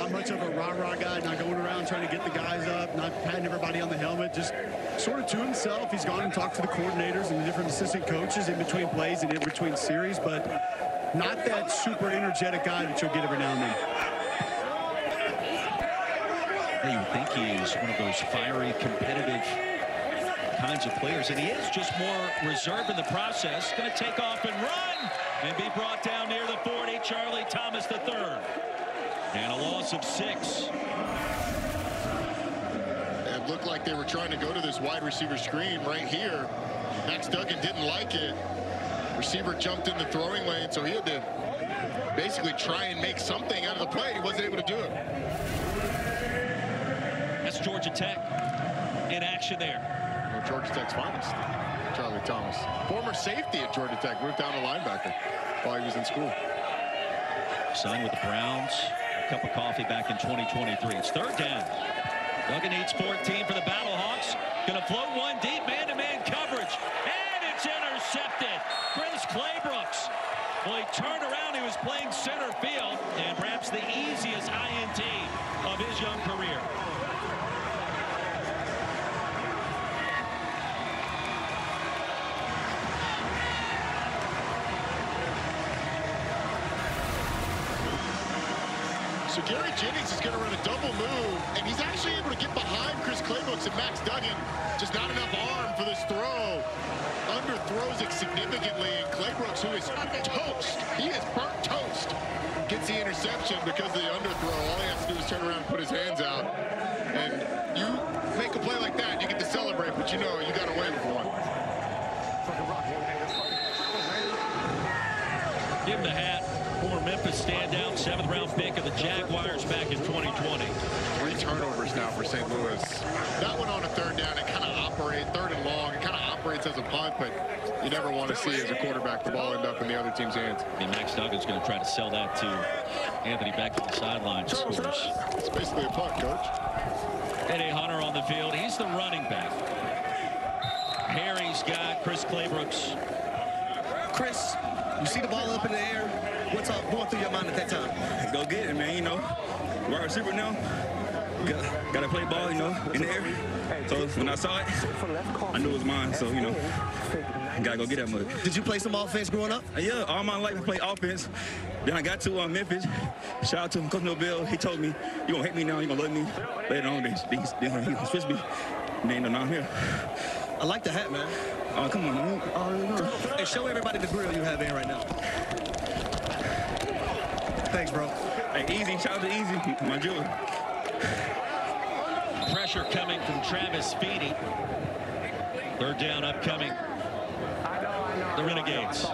not much of a rah-rah guy, not going around trying to get the guys up, not patting everybody on the helmet, just sort of to himself. He's gone and talked to the coordinators and the different assistant coaches in between plays and in between series, but not that super energetic guy that you'll get every now and then. You would think he is one of those fiery, competitive kinds of players, and he is just more reserved in the process. Going to take off and run and be brought down near the 40. Charlie Thomas III. And a loss of 6. It looked like they were trying to go to this wide receiver screen right here. Max Duggan didn't like it. Receiver jumped in the throwing lane, so he had to basically try and make something out of the play. He wasn't able to do it. That's Georgia Tech in action there. Well, Georgia Tech's finest, Charlie Thomas. Former safety at Georgia Tech, moved down to linebacker while he was in school. Signed with the Browns. A cup of coffee back in 2023. It's 3rd down. Duggan needs 14 for the Battlehawks. Gonna float one deep, man-to-man coverage. And it's intercepted. Chris Claybrooks. Well, he turned around. He was playing center field. And perhaps the easiest INT of his young career. So Gary Jennings is going to run a double move, and he's actually able to get behind Chris Claybrooks and Max Duggan. Just not enough arm for this throw. Underthrows it significantly, and Claybrooks, who is toast, he is burnt toast, gets the interception because of the underthrow. All he has to do is turn around and put his hands out. And you make a play like that, you get to celebrate, but you know you got away with one. Give him the hat. Former Memphis standout, 7th round pick of the Jaguars back in 2020. 3 turnovers now for St. Louis. That one on a 3rd down, it kind of operates, 3rd and long, it kind of operates as a punt, but you never want to see as a quarterback the ball end up in the other team's hands. And Max Duggan's going to try to sell that to Anthony Beck at the sideline. Scores. It's basically a punt, coach. Eddie Hunter on the field. He's the running back. Harry's got Chris Claybrooks. Chris, you see the ball up in the air. What's going through your mind at that time? Go get it, man, you know. Wide receiver now. Got to play ball, you know, in the air. So when I saw it, I knew it was mine. So, you know, got to go get that mug. Did you play some offense growing up? Yeah, all my life I played offense. Then I got to Memphis. Shout out to Coach Nobel. He told me, you going to hate me now, you going to love me. Later on, he going to switch me. And then now I'm here. I like the hat, man. Oh, come on, man. Hey, show everybody the grill you have in right now. Thanks, bro. Hey, Easy, shout out to Easy, my jewelry. Pressure coming from Travis Feedy. 3rd down upcoming. The Renegades.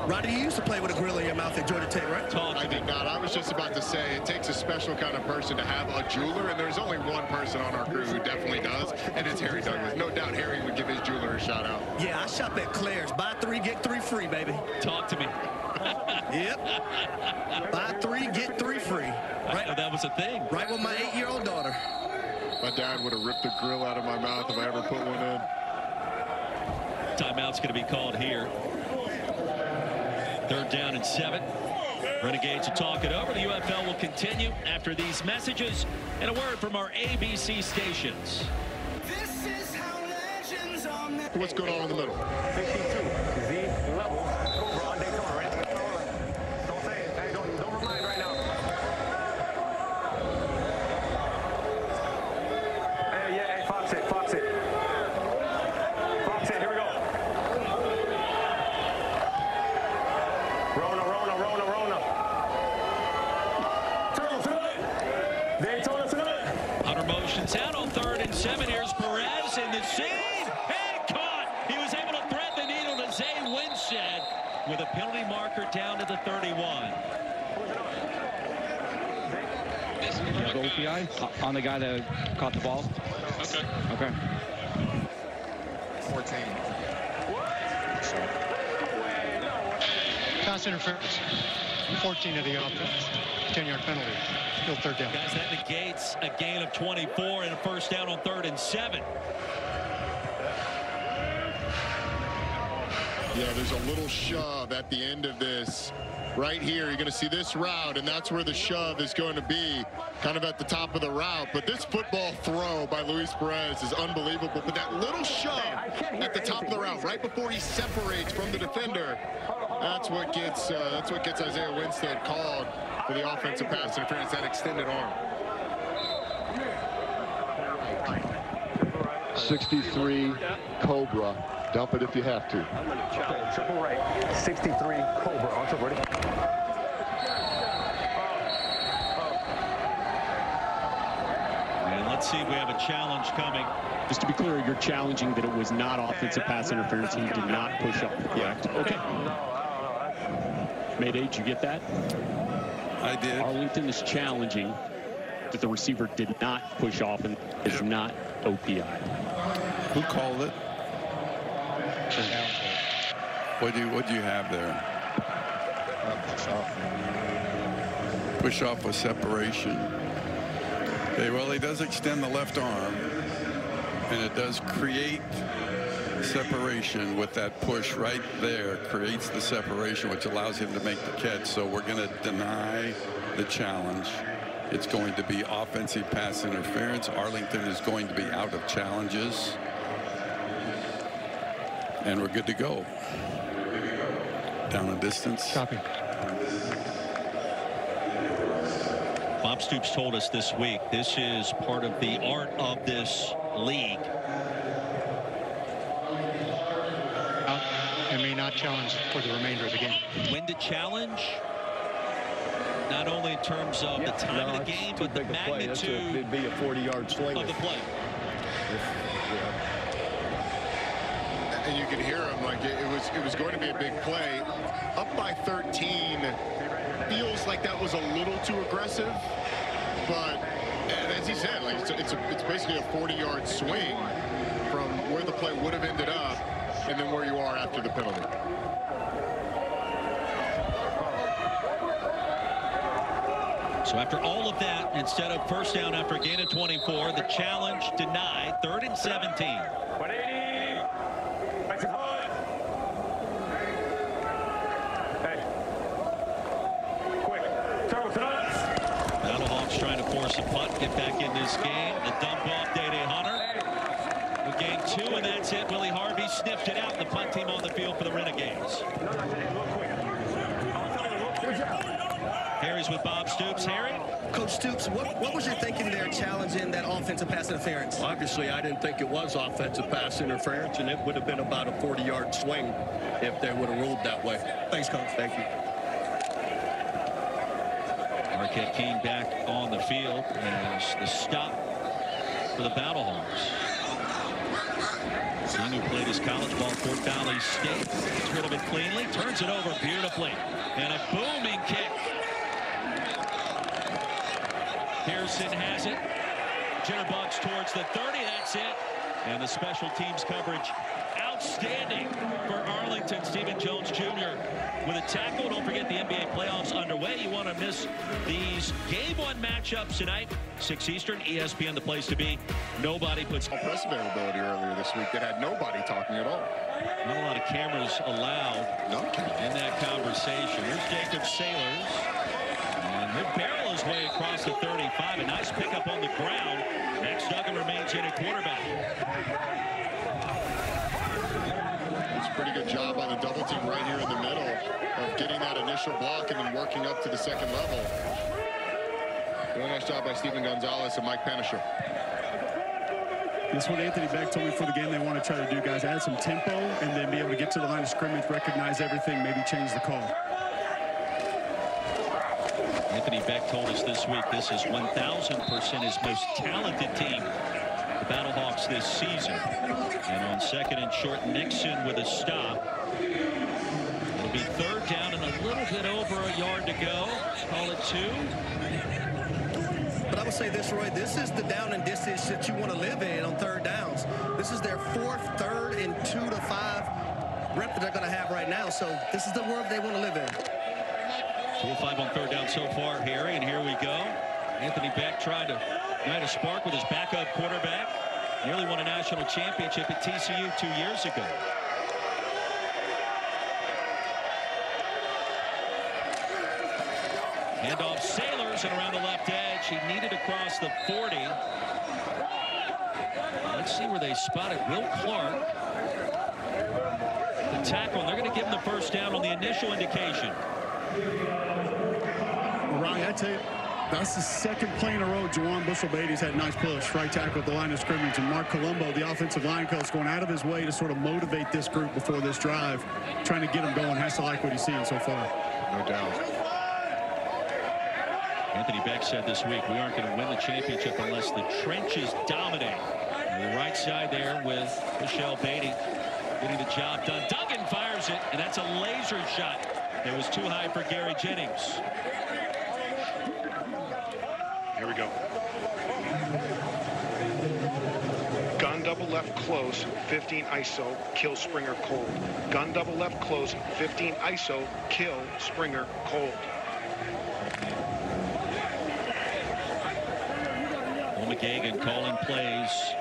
Roddy, you used to play with a grill in your mouth at Georgia Tech, right? I did not. I was just about to say, it takes a special kind of person to have a jeweler, and there's only one person on our crew who definitely does, and it's Harry Douglas. No doubt Harry would give his jeweler a shout out. Yeah, I shop at Claire's. Buy 3, get 3 free, baby. Talk to me. Yep. Buy 3, get 3 free. Right. That was a thing. Right with my 8-year-old daughter. My dad would have ripped the grill out of my mouth if I ever put one in. Timeout's going to be called here. 3rd down and 7. Renegades will talk it over. The UFL will continue after these messages and a word from our ABC stations. This is how legends are made. What's going on in the middle? 52, Z level. We're on Daytona, right? Don't say it. Hey, don't remind right now. Hey, yeah, hey, Fox it, Fox it. Fox it, here we go. Rona. Daytona tonight. Hunter motions out on 3rd and 7. Here's Perez in the seed. And caught. He was able to thread the needle to Zay Winstead with a penalty marker down to the 31. You have OPI on the guy that caught the ball? Okay. 14. Pass interference. 14 of the offense. 10-yard penalty. Still 3rd down. Guys, that negates a gain of 24 and a 1st down on 3rd and 7. Yeah, there's a little shove at the end of this. Right here, you're going to see this route, and that's where the shove is going to be, kind of at the top of the route. But this football throw by Luis Perez is unbelievable. But that little shove at the top of the route, right before he separates from the defender, that's what gets Isaiah Winstead called for the offensive pass interference, that extended arm. 63 Cobra. Dump it if you have to. Triple right. 63 Cobra. Also ready. And let's see if we have a challenge coming. Just to be clear, you're challenging that it was not offensive pass interference. He did not push off, correct? Okay. Mayday, did you get that? I did. Arlington is challenging that the receiver did not push off and is not OPI. Who called it? What do you have there? Push off with separation. Okay, well, he does extend the left arm, and it does create separation with that push right there. Creates the separation, which allows him to make the catch. So we're going to deny the challenge. It's going to be offensive pass interference. Arlington is going to be out of challenges. And we're good to go. Down a distance. Copy. Bob Stoops told us this week this is part of the art of this league. And may not challenge for the remainder of the game. When to challenge, not only in terms of the time of the game, but the magnitude it'd be a 40-yard swing of the play. And you could hear him, like it was going to be a big play. Up by 13, feels like that was a little too aggressive, but as he said, like it's basically a 40-yard swing from where the play would have ended up and then where you are after the penalty. So after all of that, instead of first down after a gain of 24, the challenge denied, 3rd and 17. Battlehawks trying to force a punt, get back in this game. The dump off, Day-Day Hunter. We gained 2, and that's it. Willie Harvey sniffed it out. The punt team on the field for the Renegades. Harry's with Bob Stoops. Harry? Coach Stoops, what was your thinking there challenging that offensive pass interference? Well, obviously, I didn't think it was offensive pass interference, and it would have been about a 40-yard swing if they would have ruled that way. Thanks, Coach. Thank you. Marquette King back on the field as the stop for the Battlehawks. King, who played his college ball for Fort Valley State, gets rid of it cleanly, turns it over beautifully, and a booming kick. Pearson has it. Jitterbugs towards the 30. That's it. And the special teams coverage outstanding for Arlington. Stephen Jones Jr. with a tackle. Don't forget the NBA playoffs underway. You want to miss these Game 1 matchups tonight. 6 Eastern, ESPN, the place to be. Nobody puts Press availability earlier this week that had nobody talking at all. Not a lot of cameras allowed in that conversation. Here's Jacob Sailors. And he'll barrel his way across the 35. A nice pickup on the ground. Max Duggan remains in at quarterback. It's a pretty good job by the double team right here in the middle of getting that initial block and then working up to the second level. Really nice job by Stephen Gonzalez and Mike Panisher. That's what Anthony Beck told me for the game they want to try to do, guys. Add some tempo and then be able to get to the line of scrimmage, recognize everything, maybe change the call. Anthony Beck told us this week this is 1,000% his most talented team, the Battlehawks, this season. And on 2nd and short, Nixon with a stop. It'll be 3rd down and a little bit over a yard to go. Call it 2. But I would say this, Roy, this is the down and distance that you want to live in on 3rd downs. This is their 4th, 3rd, and 2 to 5 rep that they're going to have right now. So this is the world they want to live in. 2-5 on 3rd down so far, Harry, and here we go. Anthony Beck trying to ignite a spark with his backup quarterback. Nearly won a national championship at TCU 2 years ago. Handoff Sailors and around the left edge. He needed to cross the 40. Let's see where they spotted Will Clark. The tackle, they're going to give him the first down on the initial indication. Well, Ronnie, I tell you, that's the second play in a row. Juwan Bushell-Beatty's had a nice push, right tackle at the line of scrimmage. And Mark Colombo, the offensive line coach, going out of his way to sort of motivate this group before this drive, trying to get them going. Has to like what he's seeing so far. No doubt. Anthony Beck said this week, we aren't going to win the championship unless the trenches dominate. On the right side there with Bushell-Beatty getting the job done. Duggan fires it, and that's a laser shot. It was too high for Gary Jennings. Here we go. Gun double left close, 15 ISO, kill Springer cold. Gun double left close, 15 ISO, kill Springer cold. McGagan calling plays.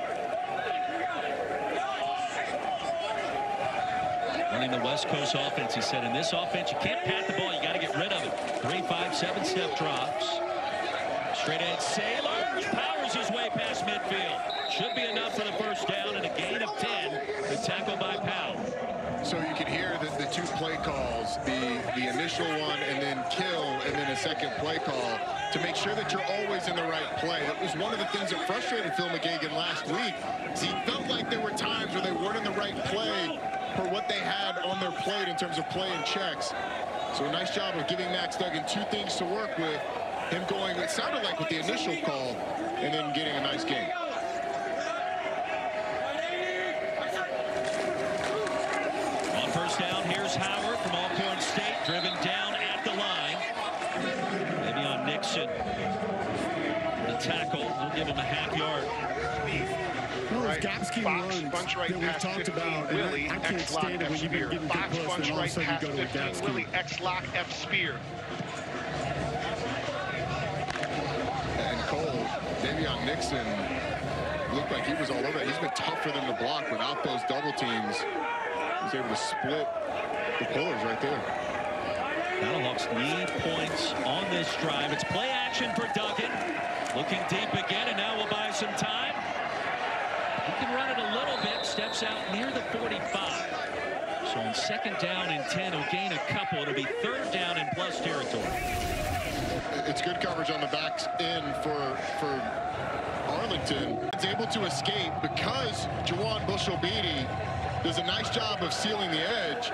Running the West Coast offense, he said, in this offense, you can't pat the ball, you got to get rid of it. 3, 5, 7-step drops. Straight ahead, Sailors powers his way past midfield. Should be enough for the first down and a gain of 10. The tackle by Powell. So you can hear the two play calls, the initial one and then kill, and then a second play call to make sure that you're always in the right play. That was one of the things that frustrated Phil McGagan last week. He felt like there were times where they weren't in the right play for what they had on their plate in terms of play and checks. So a nice job of giving Max Duggan two things to work with. Him going, it sounded like with the initial call, and then getting a nice game. On first down, here's Howard from Alcorn State, driven down at the line. Maybe on Nixon. The tackle will give him a half yard. Those gap scheme runs that we've talked about, and I can't stand it when you've been getting good push, and all of a sudden you go to a gap scheme. Willie X-Lock F Spear. And Cole, Davion Nixon looked like he was all over it. He's been tough for them to block without those double teams. He was able to split the pullers right there. Battlehawks need points on this drive. It's play action for Duggan. Looking deep again, and now we'll buy some time. He can run it a little bit, steps out near the 45. So on second down and 10, he'll gain a couple. It'll be third down in plus territory. It's good coverage on the back end for Arlington. It's able to escape because Juwan Bushell-Beatty does a nice job of sealing the edge.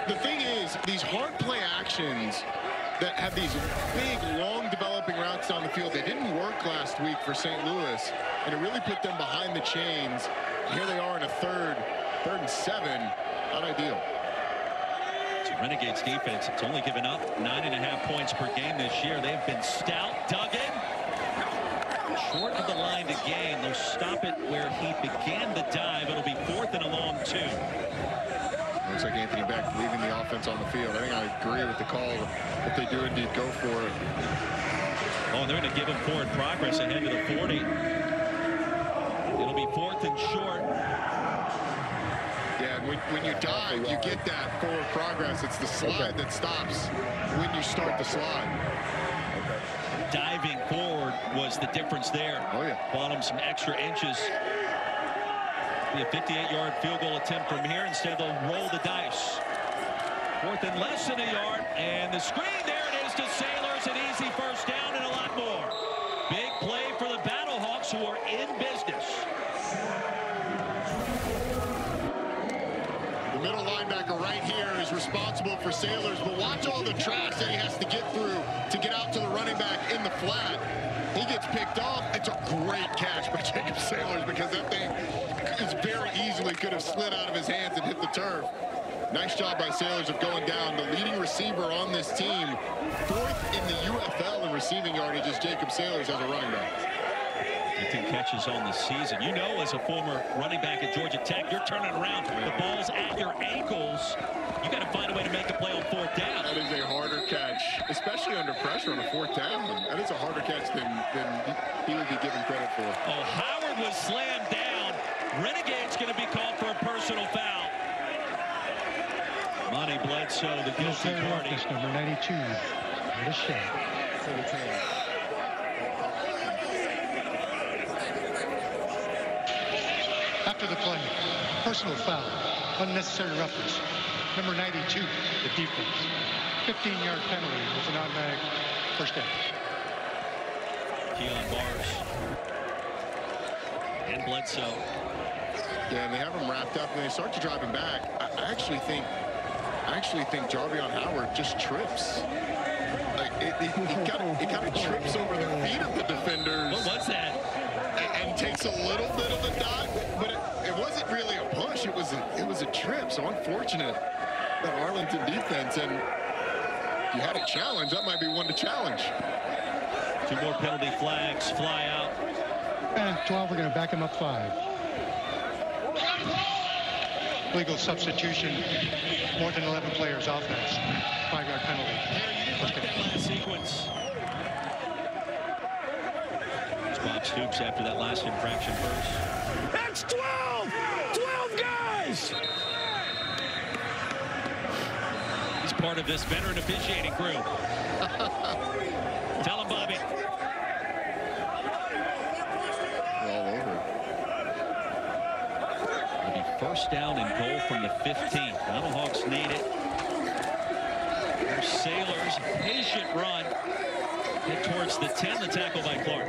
The thing is, these hard play actions that have these big, long developing routes down the field, they didn't work last week for St. Louis, and it really put them behind the chains. Here they are in a third and 7. Not ideal. It's Renegades defense. It's only given up 9.5 points per game this year. They've been stout. Duggan short of the line to gain. They'll stop it where he began the dive. It'll be 4th and a long 2. Looks like Anthony Beck leaving the offense on the field. I think I agree with the call if they do indeed go for it. Oh, and they're going to give him forward progress ahead of the 40. It'll be 4th and short. Yeah, and when you dive, you get that forward progress. It's the slide that stops when you start the slide. Diving forward was the difference there. Oh, yeah. Bought him some extra inches. Be a 58-yard field goal attempt from here. Instead, they'll roll the dice. 4th and less than a yard. And the screen, there it is to Sailors. An easy first down and a lot more. Big play for the Battlehawks, who are in business. The middle linebacker right here is responsible for Sailors, but watch all the tracks that he has to get through to get out to the running back in the flat. He gets picked off. It's a great catch by Jacob Sailors because that thing is very easily could have slid out of his hands and hit the turf. Nice job by Sailors of going down. The leading receiver on this team, 4th in the UFL in receiving yardage, is Jacob Sailors as a running back. 15 catches on the season. You know, as a former running back at Georgia Tech, you're turning around. The ball's at your ankles. You got to find a way to make a play on 4th down. That is a harder catch, especially under pressure on a 4th down. That is a harder catch than he would be given credit for. Oh, Howard was slammed down. Renegade's going to be called for a personal foul. Monty Bledsoe, the guilty party. Number 92, the shot. After the play, personal foul, unnecessary roughness. Number 92, the defense. 15-yard penalty with an automatic first down. Keon Bars and Bledsoe. Yeah, and they have him wrapped up, and they start to drive him back. I actually think Jarvion Howard just trips. Like he kind of trips over the feet of the defenders. What was that? And takes a little bit of a dive, but it wasn't really a push. It was a trip. So unfortunate that Arlington defense, and you had a challenge. That might be one to challenge. 2 more penalty flags fly out. And 12, we're going to back him up 5. Legal substitution, more than 11 players offense. 5-yard penalty. Last sequence. It's Bob Stoops after that last infraction first. That's 12! 12 guys! He's part of this veteran officiating crew. Tell him, Bobby. All over. It'll be first down and goal from the 15. Battlehawks need it. There's Sailors, patient run. Head towards the 10, the tackle by Clark.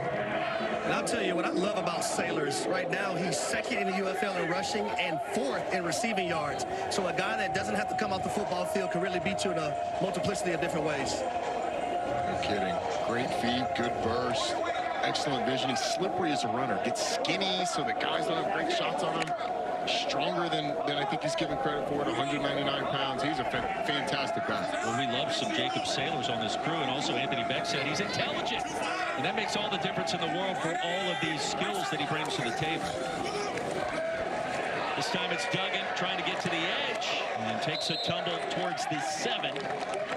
And I'll tell you what I love about Sailors. Right now, he's 2nd in the UFL in rushing and 4th in receiving yards. So a guy that doesn't have to come off the football field can really beat you in a multiplicity of different ways. No kidding. Great feet, good burst, excellent vision. He's slippery as a runner. Gets skinny so the guys don't have great shots on him. Stronger than I think he's given credit for at 199 pounds. He's a fantastic guy. Well, we love some Jacob Sailors on this crew, and also Anthony Beck said he's intelligent. And that makes all the difference in the world for all of these skills that he brings to the table. This time it's Duggan trying to get to the edge and takes a tumble towards the 7.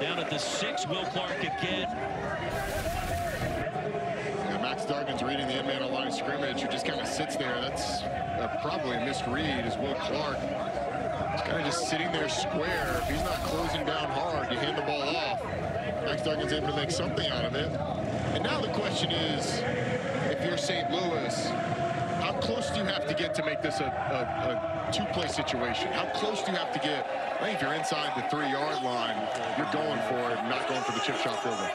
Down at the 6, Will Clark again. Yeah, Max Duggan's reading the in-man line of scrimmage, who just kind of sits there. That's probably a misread, as Will Clark. He's kind of just sitting there square. If he's not closing down hard, you hand the ball off. Max Duggan's able to make something out of it. And now the question is, if you're St. Louis, how close do you have to get to make this a 2-play situation? How close do you have to get? I think if you're inside the 3-yard line, you're going for it, not going for the chip shot field goal.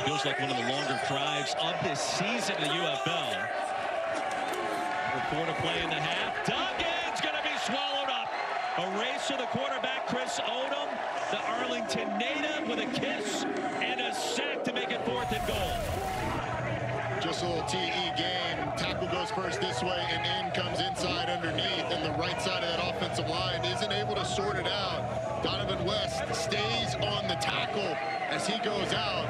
Feels like one of the longer drives of this season in the UFL. 4 to play in the half. Duggan's going to be swallowed up. A race to the quarterback, Chris Odom, the Arlington native, with a kiss and a sack to make it 4th and goal. Just a little TE game. Tackle goes first this way, and in comes inside underneath, and the right side of that offensive line isn't able to sort it out. Donovan West stays on the tackle as he goes out.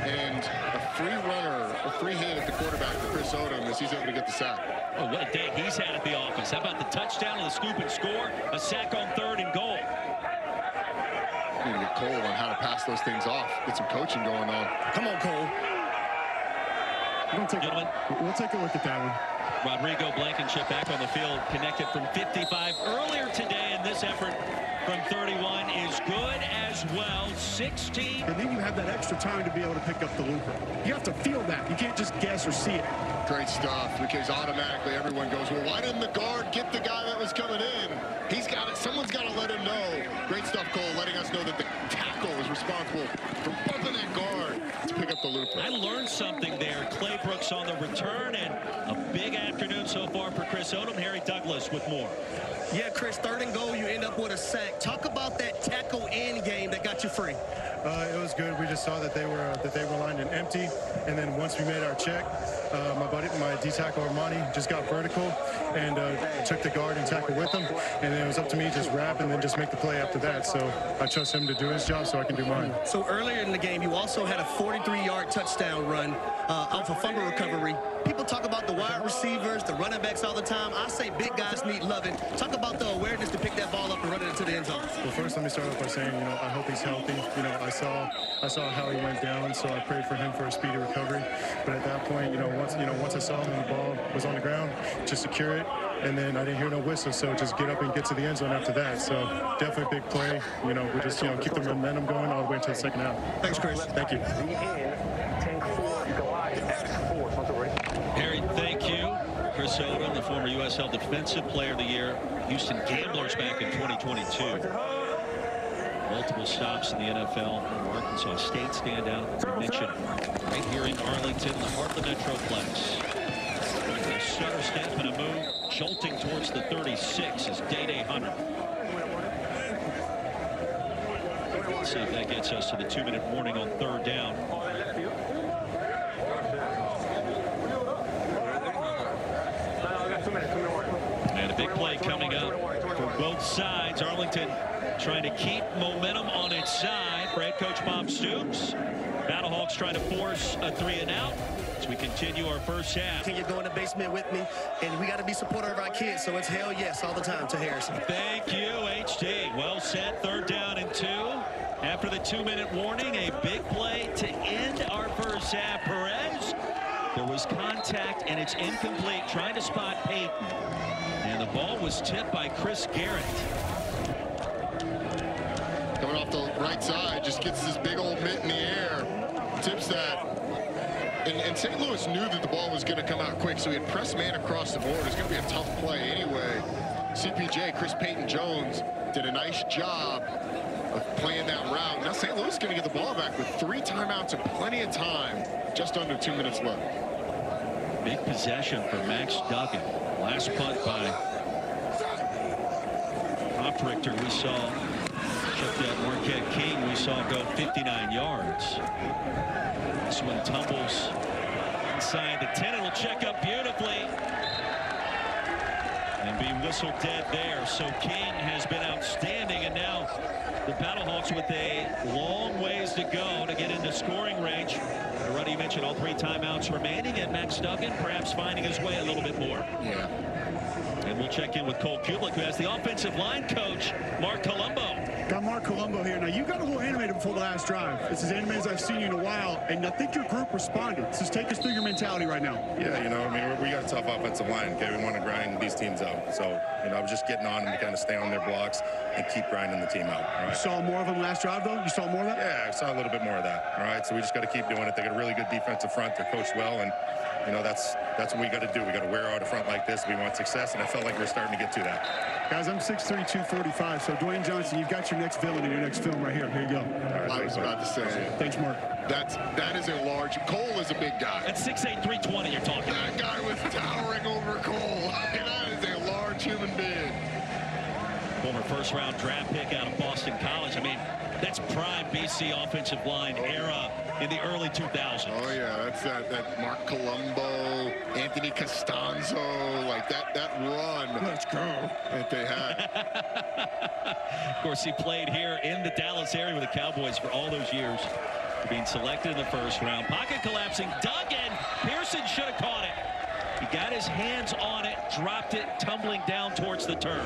And a free runner, a free hit at the quarterback for Chris Odom as he's able to get the sack. Oh, what a day he's had at the office. How about the touchdown and the scoop and score? A sack on 3rd and goal. Need to get Cole on how to pass those things off. Get some coaching going on. Come on, Cole. We'll take a look at that one. Rodrigo Blankenship back on the field, connected from 55 earlier today, and this effort from 31 is good as well. 16. And then you have that extra time to be able to pick up the looper. You have to feel that. You can't just guess or see it. Great stuff, because automatically everyone goes, well, why didn't the guard get the guy that was coming in? He's got it. Someone's got to let him know. Great stuff, Cole, letting us know that the tackle is responsible for bumping that guard to pick up the looper. I learned something there. Clay Brooks on the return, and a big afternoon so far for Chris Odom. Harry Douglas with more. Yeah, Chris, 3rd and goal, you end up with a sack. Talk about that tackle in game that got you free. It was good. We just saw that they were lined and empty, and then once we made our check, my D tackle Armani just got vertical and took the guard and tackled with him, and then it was up to me to just wrap and then just make the play after that. So I trust him to do his job so I can do mine. So earlier in the game, you also had a 43-yard touchdown run off a fumble recovery. People talk about the wide receivers, the running backs all the time. I say big guys need loving. Talk about the awareness to pick that ball up and run it into the end zone. Well, first, let me start off by saying, I hope he's healthy. I saw how he went down, so I prayed for him for a speedy recovery. But at that point, once I saw him and the ball was on the ground, just secure it, and then I didn't hear no whistle, so just get up and get to the end zone after that. So definitely a big play. You know, we just, you know, keep the momentum going all the way until the second half. Thanks, Chris. Thank you. Harry, thank you. Chris Odom, the former USL Defensive Player of the Year, Houston Gamblers back in 2022. Multiple stops in the NFL. Arkansas State standout, as we mentioned, right here in Arlington, in the heart of the Metroplex. A stutter step and a move, jolting towards the 36 is Day Hunter. Let's see if that gets us to the 2-minute warning on 3rd down. And a big play coming up for both sides. Arlington trying to keep momentum on its side for head coach Bob Stoops. Battlehawks trying to force a 3-and-out as we continue our first half. Can you go in the basement with me? And we got to be supportive of our kids, so it's hell yes all the time to Harrison. Thank you, HD. Well set, 3rd down and 2. After the 2-minute warning, a big play to end our first half. Perez, there was contact and it's incomplete, trying to spot Peyton. And the ball was tipped by Chris Garrett. Coming off the right side, just gets this big old mitt in the air, tips that. And St. Louis knew that the ball was going to come out quick, so he had pressed man across the board. It's going to be a tough play anyway. CPJ, Chris Peyton-Jones, did a nice job of playing that route. Now St. Louis is going to get the ball back with 3 timeouts and plenty of time, just under 2 minutes left. Big possession for Max Duggan. Last punt by Hofrichter. We saw, check that, Marquette King, we saw go 59 yards. This one tumbles inside the 10. It'll check up beautifully and be whistled dead there. So King has been outstanding, and now the Battlehawks with a long ways to go to get into scoring range. Already mentioned all 3 timeouts remaining, and Max Duggan perhaps finding his way a little bit more. Yeah. And we'll check in with Cole Kublik, who has the offensive line coach, Mark Colombo. Got Mark Colombo here. Now, you got a little animated before the last drive. It's as animated as I've seen you in a while, and I think your group responded. Just take us through your mentality right now. Yeah, you know, I mean, we got a tough offensive line, okay? We want to grind these teams out. So, you know, I was just getting on them to kind of stay on their blocks and keep grinding the team out, all right? You saw more of them last drive, though? You saw more of that? Yeah, I saw a little bit more of that, all right? So we just got to keep doing it. They got a really good defensive front. They're coached well, and, you know, that's what we got to do. We got to wear out a front like this. We want success, and I felt like we're starting to get to that. Guys, I'm 6'3", 245, so Dwayne Johnson, you've got your next villain in your next film right here. Here you go. Right, I was about to say. Thanks, Mark. That is a large. Cole is a big guy. That's 6'8", 320 you're talking. That guy was towering over Cole. That is a large human being. Former first-round draft pick out of Boston College. I mean, that's prime BC offensive line era in the early 2000s. Oh yeah, that's that Mark Colombo, Anthony Costanzo, like that run. Let's go. That they had. Of course, he played here in the Dallas area with the Cowboys for all those years, being selected in the first round. Pocket collapsing. Duggan. Pearson should have caught it. He got his hands on it, dropped it, tumbling down towards the turf.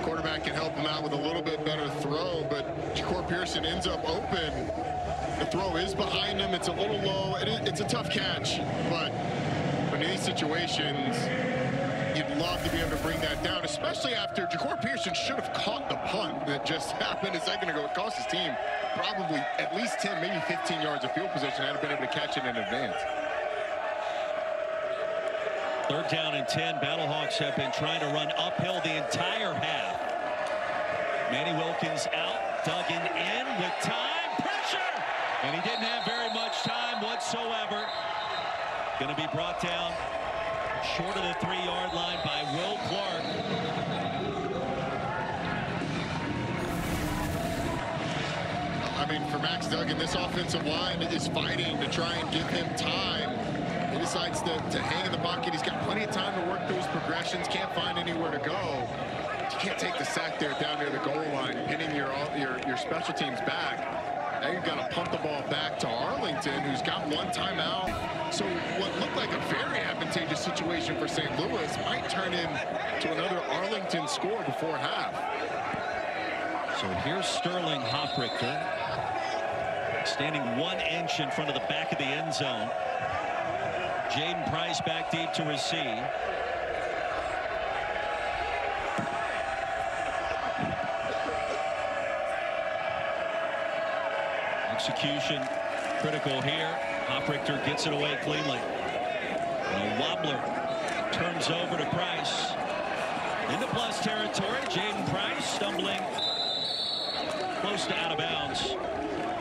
Quarterback can help him out with a little bit better throw, but Ja'Cour Pearson ends up open. The throw is behind him. It's a little low. It's a tough catch, but in these situations, you'd love to be able to bring that down, especially after Ja'Cour Pearson should have caught the punt that just happened a second ago. It cost his team probably at least 10, maybe 15 yards of field position had he been able to catch it in advance. 3rd down and 10. Battlehawks have been trying to run uphill the entire half. Manny Wilkins out. Duggan in with time. Pressure! And he didn't have very much time whatsoever. Going to be brought down short of the 3-yard line by Will Clark. I mean, for Max Duggan, this offensive line is fighting to try and give him time. He decides to hang in the pocket. He's got plenty of time to work through his progressions. Can't find anywhere to go. You can't take the sack there down near the goal line, pinning your special teams back. Now you've got to pump the ball back to Arlington, who's got 1 timeout. So what looked like a very advantageous situation for St. Louis might turn into another Arlington score before half. So here's Sterling Hofrichter, standing 1 inch in front of the back of the end zone. Jaden Price back deep to receive. Execution critical here. Hoprichter gets it away cleanly. And a wobbler turns over to Price. Into plus territory. Jaden Price stumbling close to out of bounds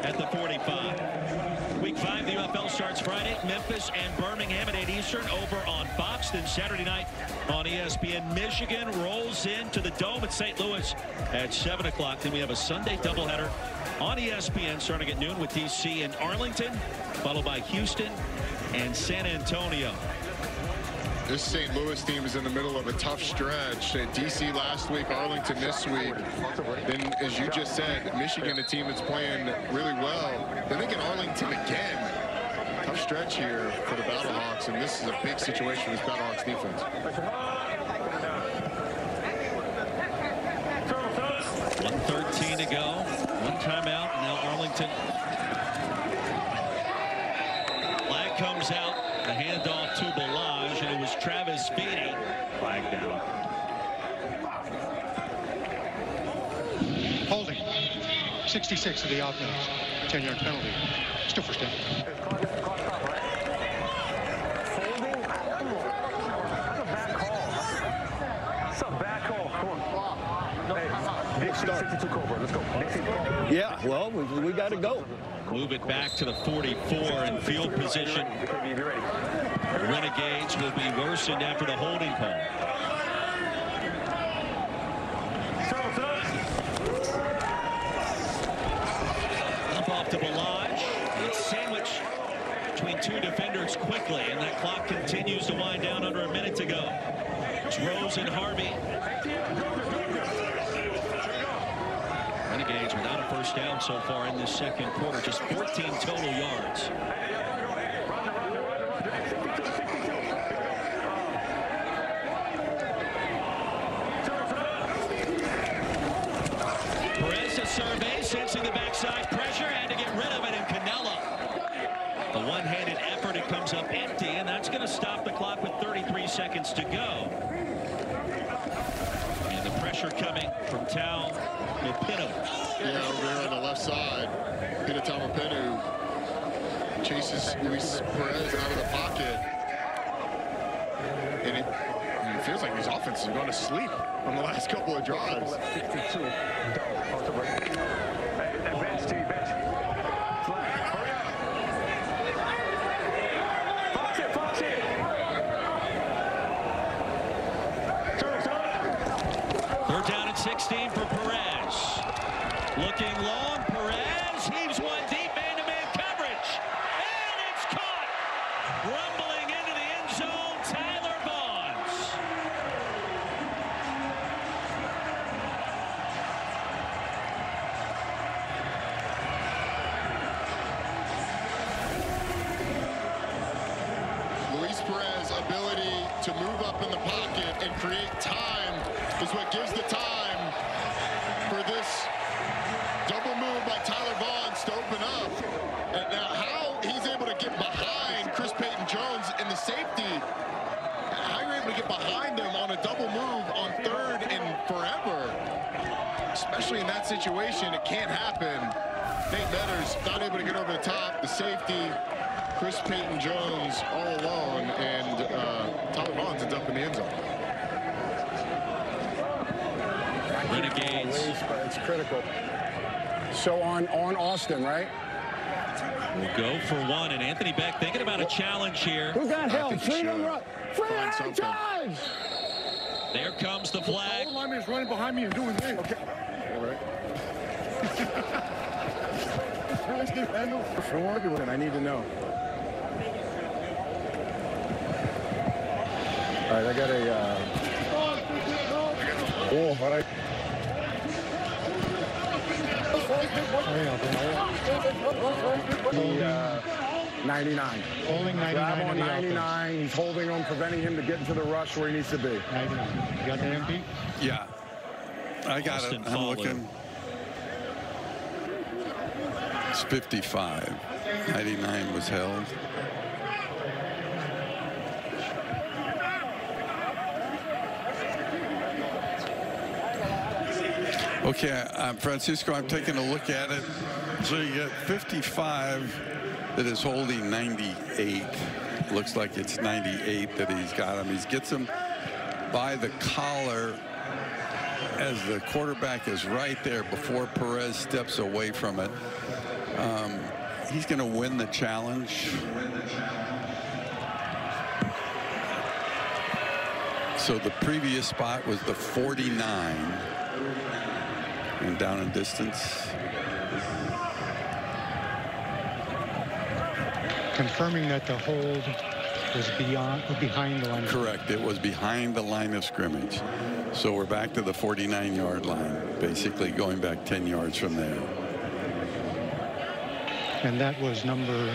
at the 45. Week 5, the UFL starts Friday. Memphis and Birmingham at 8 Eastern over on Fox. Then Saturday night on ESPN. Michigan rolls into the Dome at St. Louis at 7 o'clock. Then we have a Sunday doubleheader on ESPN starting at noon with DC and Arlington, followed by Houston and San Antonio. This St. Louis team is in the middle of a tough stretch. DC last week, Arlington this week. Then, as you just said, Michigan, a team that's playing really well. Then they get Arlington again. Tough stretch here for the Battlehawks, and this is a big situation for this Battlehawks defense. 1:13 to go. One timeout, and now Arlington. Flag comes out. The handoff to Balaj, and it was Travis Feeney. Flag down. Holding. 66 of the offense. 10-yard penalty. Still first down. Holding? That's a bad call. That's a bad call. Come on. Hey, Dixie 62 Cobra. Let's go. Dixie. Yeah, well, we got to go. Move it back to the 44 in field position. Renegades will be worsened after the holding call. Up off to Balaj. It's sandwiched between two defenders quickly, and that clock continues to wind down under a minute to go. It's Rose and Harvey. Renegades without a first down so far in this second quarter, just 14 total yards. Perez a survey, sensing the backside pressure, had to get rid of it, and Canella. A one-handed effort, it comes up empty, and that's going to stop the clock with 33 seconds to go. And the pressure coming from Tal Mapino. Yeah, over here on the left side, Pina Talmapenu chases Luis Perez out of the pocket. And it feels like these offenses are going to sleep on the last couple of drives. 62. Bench, T, bench. Hurry up. Fox it, Fox it. Third down at 16 for Perez. Looking long, Perez heaves one deep, man-to-man coverage, and it's caught. Rumbling into the end zone, Tyler Vaughns. Luis Perez's ability to move up in the pocket and create time is what gives the time for this double move by Tyler Vaughns to open up. And now how he's able to get behind Chris Payton-Jones in the safety, how you're able to get behind him on a double move on third and forever, especially in that situation, it can't happen. Nate Metters not able to get over the top, the safety, Chris Payton-Jones all alone, and Tyler Vaughns ends up in the end zone. Renegades. It's critical. So on Austin, right? We'll go for one, and Anthony Beck thinking about a challenge here. Who got help? Freedom, charge! There comes the flag. The lineman is running behind me and doing this. Okay. All right. I'm working with it. I need to know. All right, I got a. Oh, all right. 99. Holding 99 on 99. He's holding on, preventing him to get into the rush where he needs to be. 99. You got that, MP? Yeah. I got Austin it. I'm looking. It's 55. 99 was held. Okay, Francisco, I'm taking a look at it. So you get 55 that is holding 98. Looks like it's 98 that he's got him. He gets him by the collar as the quarterback is right there before Perez steps away from it. He's going to win the challenge. So the previous spot was the 49 and down in distance. Confirming that the hold was behind the line. Correct. It was behind the line of scrimmage. So we're back to the 49-yard line, basically going back 10 yards from there. And that was number?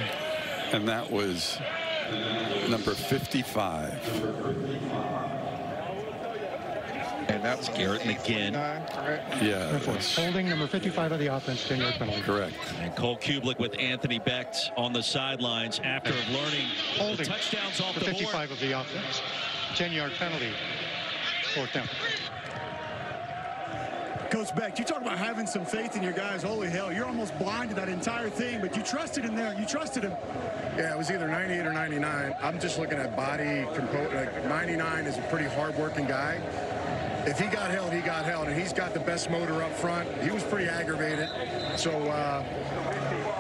And that was number 55. And that's Garrett McGinn. Yeah. Holding number 55 of the offense, 10-yard penalty. Correct. And Cole Kublik with Anthony Becht on the sidelines after learning holding touchdowns off the 55 of the offense, 10-yard penalty, 4th down. Coach Becht, you talk about having some faith in your guys. Holy hell, you're almost blind to that entire thing, but you trusted him there. You trusted him. Yeah, it was either 98 or 99. I'm just looking at body composure. Like 99 is a pretty hard-working guy. If he got held, he got held, and he's got the best motor up front. He was pretty aggravated, so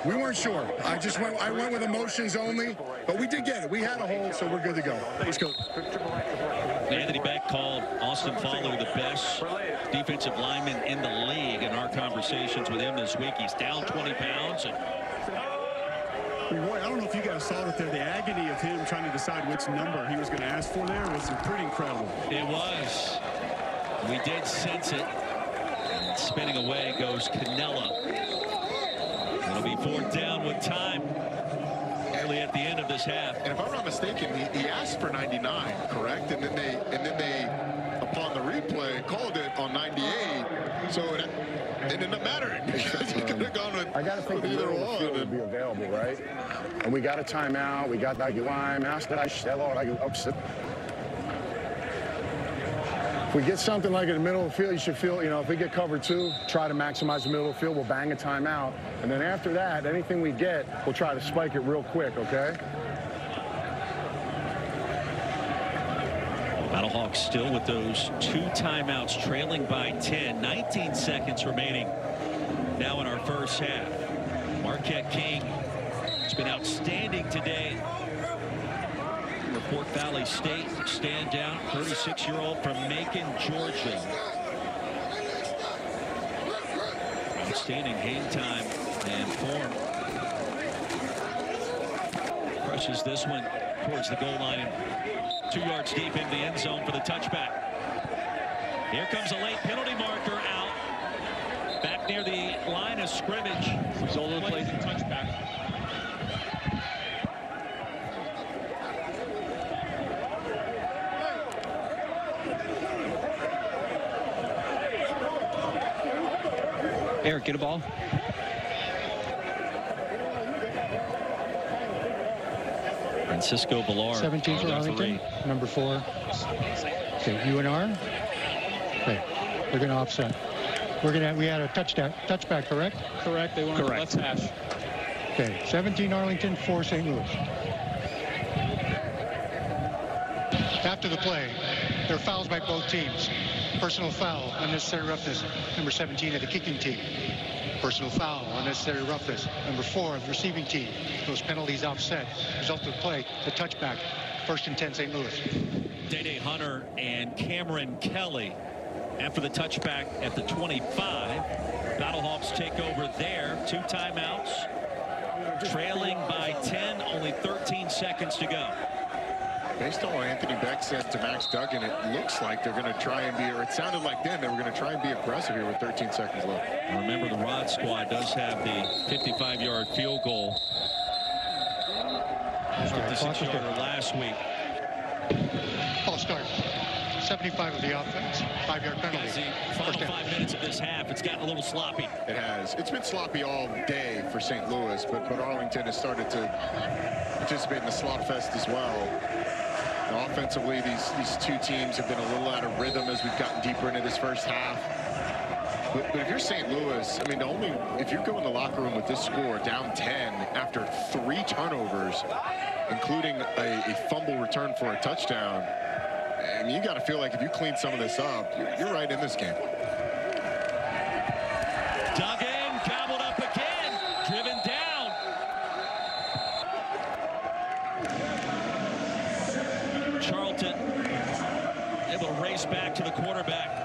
we weren't sure. I went with emotions only, but we did get it. We had a hold, so we're good to go. Thanks, Coach. Anthony Becht called Austin Fowler the best defensive lineman in the league in our conversations with him this week. He's down 20 pounds. And boy, I don't know if you guys saw it there. The agony of him trying to decide which number he was going to ask for there was pretty incredible. It was. We did sense it. And spinning away goes Canella. It'll be 4th down with time early at the end of this half. And if I'm not mistaken, he asked for 99, correct? And then they upon the replay called it on 98. So it ended up mattering because he could have gone with I got to think the middle of the field will be available, right? And we got a timeout. We got that line. If we get something like in the middle of the field, you should feel, if we get cover 2, try to maximize the middle of the field. We'll bang a timeout. And then after that, anything we get, we'll try to spike it real quick, okay? Battlehawks still with those 2 timeouts, trailing by 10. 19 seconds remaining now in our first half. Marquette King has been outstanding today. Fort Valley State standout, 36-year-old from Macon, Georgia. Outstanding game time and form. Crushes this one towards the goal line. 2 yards deep in the end zone for the touchback. Here comes a late penalty marker out. Back near the line of scrimmage. Result of the play, touchback. Eric, get a ball. Francisco Villar. 17 for Arlington, number 4. Okay, UNR. Okay, we're going to offset. We had a touchback, correct? Correct. They want the left hash. Okay, 17 Arlington, 4 St. Louis. After the play, there are fouls by both teams. Personal foul, unnecessary roughness, number 17 of the kicking team. Personal foul, unnecessary roughness, number 4 of the receiving team. Those penalties offset. Result of the play, the touchback. 1st and 10 St. Louis. Day Hunter and Cameron Kelly after the touchback at the 25. Battlehawks take over there. 2 timeouts. Trailing by 10, only 13 seconds to go. Based on what Anthony Becht said to Max Duggan, it looks like they're going to try and be, or it sounded like then they were going to try and be aggressive here with 13 seconds left. Remember, the Rod squad does have the 55-yard field goal. 56-yarder last week. False start. 75 of the offense. 5-yard penalty. Final 5 minutes of this half, it's gotten a little sloppy. It has. It's been sloppy all day for St. Louis, but Arlington has started to participate in the slop fest as well. Now, offensively, these 2 teams have been a little out of rhythm as we've gotten deeper into this first half. But if you're St. Louis, I mean, if you go in the locker room with this score, down 10 after 3 turnovers, including a fumble return for a touchdown, and you got to feel like if you clean some of this up, you're right in this game. Duggan gobbled up again, driven down. Charlton able to race back to the quarterback.